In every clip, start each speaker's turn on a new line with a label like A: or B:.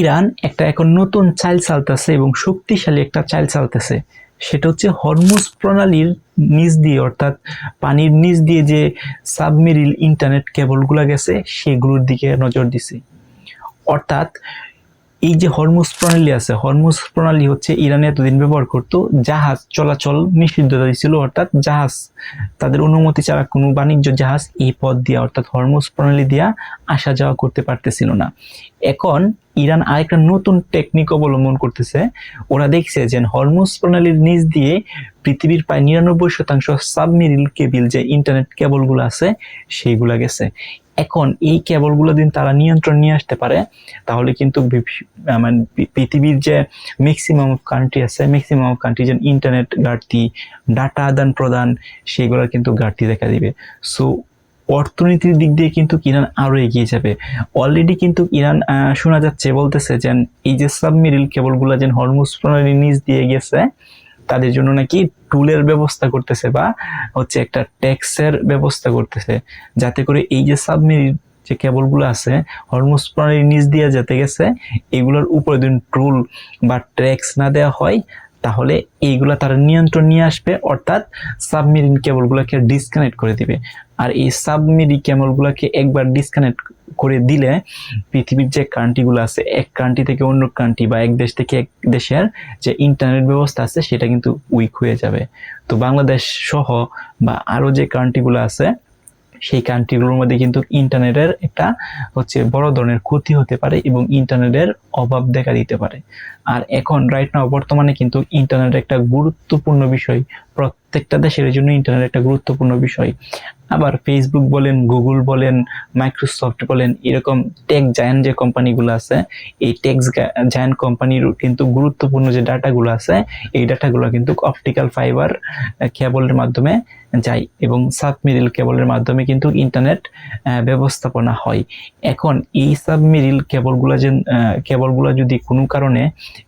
A: Iran একটা এখন নতুন চাল চালতেছে এবং শক্তিশালী একটা চাল চালতেছে। সেটা হচ্ছে হরমুজ প্রণালীর নিচ দিয়ে, অর্থাৎ পানির নিচ দিয়ে যে সাবমেরিন ইন্টারনেট কেবলগুলো গেছে সেগুলোর দিকে নজর দিছে। অর্থাৎ এই যে হরমুজ প্রণালী আছে, হরমুজ প্রণালী হচ্ছে ইরানে এতদিন ব্যবহার করতো, জাহাজ চলাচল নিষিদ্ধতা ছিল, অর্থাৎ জাহাজ তাদের অনুমতি ছাড়া কোনো বাণিজ্য জাহাজ এই পথ দিয়া, অর্থাৎ হরমুজ প্রণালী দিয়া আসা যাওয়া করতে পারতেছিল না। এখন ইরান আরেকটা নতুন টেকনিক অবলম্বন করতেছে। ওরা দেখছে যে হরমুজ প্রণালীর নিচ দিয়ে পৃথিবীর প্রায় 99% সাবমেরিন কেবল, যে ইন্টারনেট কেবলগুলো আছে সেইগুলা গেছে। এখন এই কেবলগুলো দিন তারা নিয়ন্ত্রণ নিয়ে আসতে পারে, তাহলে কিন্তু মানে পৃথিবীর যে ম্যাক্সিমাম কান্ট্রি আছে, ম্যাক্সিমাম কান্ট্রি যে ইন্টারনেট ঘাটতি, ডাটা আদান প্রদান, সেগুলোর কিন্তু ঘাটতি দেখা দিবে। সো অর্থনীতির দিক দিয়ে কিন্তু ইরান আরো এগিয়ে যাবে। অলরেডি কিন্তু ইরান শোনা যাচ্ছে, বলতেছে যে এই যে সাবমেরিন কেবলগুলো যে হরমুজ প্রণালীর নিচ দিয়ে গেছে তাদের জন্য নাকি টুলের ব্যবস্থা করতেছে, বা হচ্ছে একটা ট্যাক্সের ব্যবস্থা করতেছে, যাতে করে এই যে সাবমেরিন যে কেবলগুলো আছে হরমুজ প্রণালীর নিচ দিয়ে যেতে গেছে, এগুলোর উপরে যদি টুল বা ট্যাক্স না দেওয়া হয় তাহলে এইগুলা তারা নিয়ন্ত্রণ নিয়ে আসবে, অর্থাৎ সাবমেরিন কেবলগুলোকে ডিসকানেক্ট করে দিবে। আর এই সাবমেরিন কেবলগুলোকে একবার ডিসকানেক্ট করে দিলে পৃথিবীর যে কান্ট্রিগুলো আছে, এক কান্ট্রি থেকে অন্য কান্ট্রি বা এক দেশ থেকে এক দেশের যে ইন্টারনেট ব্যবস্থা আছে সেটা কিন্তু উইক হয়ে যাবে। তো বাংলাদেশ সহ বা আরো যে কান্ট্রিগুলো আছে সেই কান্ট্রিগুলোর মধ্যে কিন্তু ইন্টারনেটের একটা হচ্ছে বড় ধরনের ক্ষতি হতে পারে এবং ইন্টারনেটের অভাব দেখা দিতে পারে। আর এখন রাইট নাও বর্তমানে কিন্তু ইন্টারনেট একটা গুরুত্বপূর্ণ বিষয়, প্রত্যেকটা দেশের জন্য ইন্টারনেট একটা গুরুত্বপূর্ণ বিষয়। আবার ফেসবুক বলেন, গুগল বলেন, মাইক্রোসফট বলেন, এরকম টেক জায়ান্ট যে কোম্পানিগুলো আছে, এই টেক জায়ান্ট কোম্পানির কিন্তু গুরুত্বপূর্ণ যে ডাটাগুলো আছে, এই ডাটাগুলো কিন্তু অপটিক্যাল ফাইবার কেবলের মাধ্যমে যায় এবং সাবমেরিন কেবলের মাধ্যমে কিন্তু ইন্টারনেট ব্যবস্থাপনা হয়। এখন এই সাবমেরিন কেবলগুলো যদি কোনো কারণে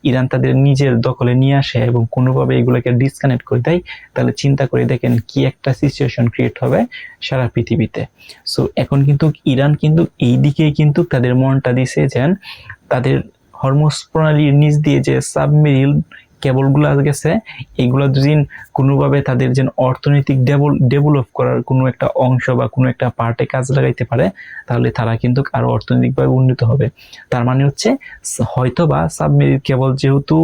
A: ইরান তাদের নিজের দখলে নিয়ে আসে এবং কোনোভাবে এগুলোকে ডিসকানেক্ট করে দেয়, তাহলে চিন্তা করে দেখেন কি একটা সিচুয়েশন ক্রিয়েট হবে সারা পৃথিবীতে। সো এখন কিন্তু ইরান কিন্তু এই দিকেই কিন্তু তাদের মনটা দিছে, যেন তাদের হরমুজ প্রণালীর নিচ দিয়ে যে সাবমেরিন কেবলগুলো গেছে এগুলো যদি কোনোভাবে তাদের যে অর্থনৈতিক ডেভেলপ করার কোনো একটা অংশ বা কোনো একটা পার্টে কাজ লাগাইতে পারে, তাহলে তারা কিন্তু আরো অর্থনৈতিকভাবে উন্নত হবে। তার মানে হচ্ছে হয়তোবা সাবমেরিন কেবল যেহেতু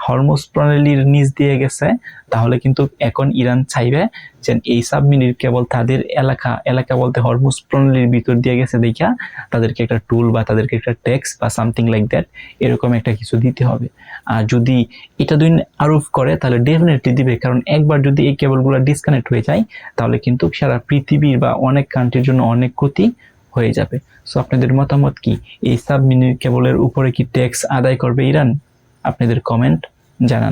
A: হরমুজ প্রণালীর নিচ দিয়ে গেছে, তাহলে কিন্তু এখন ইরান চাইবে যে এই সাবমেরিন কেবল তাদের এলাকা বলতে হরমুজ প্রণালীর ভিতর দিয়ে গেছে দেখা তাদেরকে একটা টুল বা তাদেরকে একটা ট্যাক্স বা সামথিং লাইক দ্যাট এরকম একটা কিছু দিতে হবে। আর যদি এটা দুই আরোপ করে তাহলে ডেফিনেটলি দিবে, কারণ একবার যদি এই কেবলগুলো ডিসকানেক্ট হয়ে যায় তাহলে কিন্তু সারা পৃথিবীর বা অনেক কান্ট্রির জন্য অনেক ক্ষতি হয়ে যাবে। সো আপনাদের মতামত কি? এই সাবমেরিন কেবলের উপরে কি ট্যাক্স আদায় করবে ইরান? আপনাদের কমেন্ট জানান।